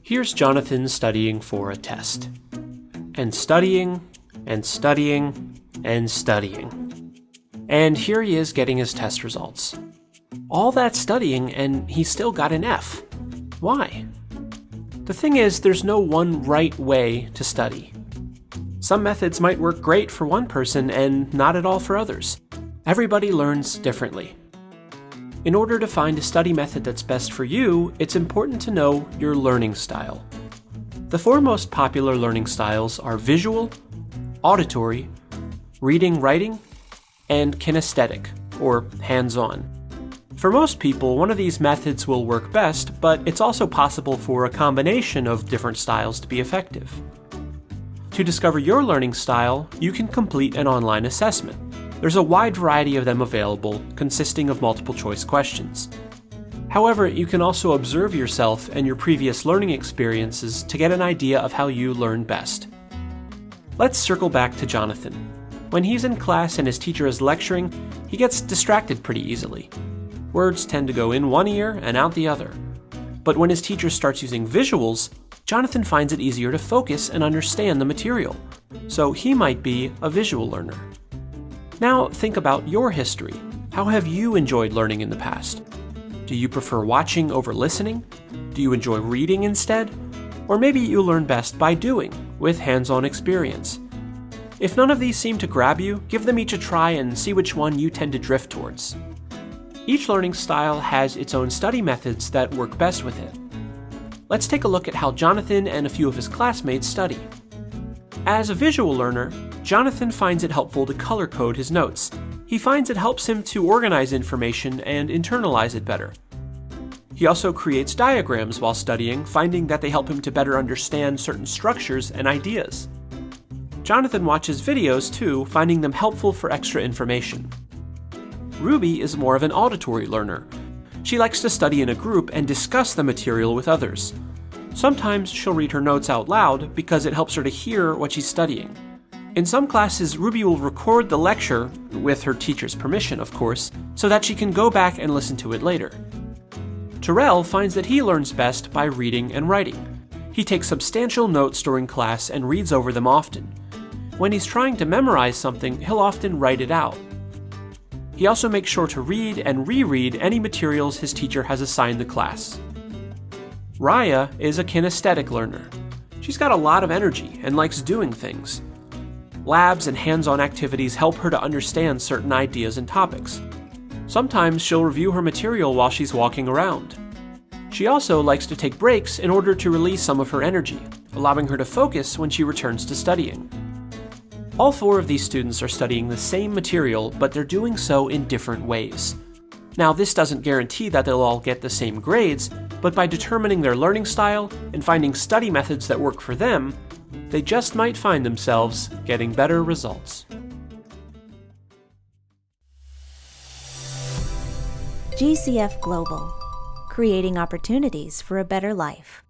Here's Jonathan studying for a test. And studying, and studying, and studying. And here he is getting his test results. All that studying and he still got an F. Why? The thing is, there's no one right way to study. Some methods might work great for one person and not at all for others. Everybody learns differently. In order to find a study method that's best for you, it's important to know your learning style. The four most popular learning styles are visual, auditory, reading-writing, and kinesthetic, or hands-on. For most people, one of these methods will work best, but it's also possible for a combination of different styles to be effective. To discover your learning style, you can complete an online assessment. There's a wide variety of them available, consisting of multiple choice questions. However, you can also observe yourself and your previous learning experiences to get an idea of how you learn best. Let's circle back to Jonathan. When he's in class and his teacher is lecturing, he gets distracted pretty easily. Words tend to go in one ear and out the other. But when his teacher starts using visuals, Jonathan finds it easier to focus and understand the material. So he might be a visual learner. Now think about your history. How have you enjoyed learning in the past? Do you prefer watching over listening? Do you enjoy reading instead? Or maybe you learn best by doing, with hands-on experience. If none of these seem to grab you, give them each a try and see which one you tend to drift towards. Each learning style has its own study methods that work best with it. Let's take a look at how Jonathan and a few of his classmates study. As a visual learner, Jonathan finds it helpful to color code his notes. He finds it helps him to organize information and internalize it better. He also creates diagrams while studying, finding that they help him to better understand certain structures and ideas. Jonathan watches videos too, finding them helpful for extra information. Ruby is more of an auditory learner. She likes to study in a group and discuss the material with others. Sometimes she'll read her notes out loud because it helps her to hear what she's studying. In some classes, Ruby will record the lecture, with her teacher's permission of course, so that she can go back and listen to it later. Terrell finds that he learns best by reading and writing. He takes substantial notes during class and reads over them often. When he's trying to memorize something, he'll often write it out. He also makes sure to read and reread any materials his teacher has assigned the class. Raya is a kinesthetic learner. She's got a lot of energy and likes doing things. Labs and hands-on activities help her to understand certain ideas and topics. Sometimes she'll review her material while she's walking around. She also likes to take breaks in order to release some of her energy, allowing her to focus when she returns to studying. All four of these students are studying the same material, but they're doing so in different ways. Now, this doesn't guarantee that they'll all get the same grades, but by determining their learning style and finding study methods that work for them, they just might find themselves getting better results. GCF Global, creating opportunities for a better life.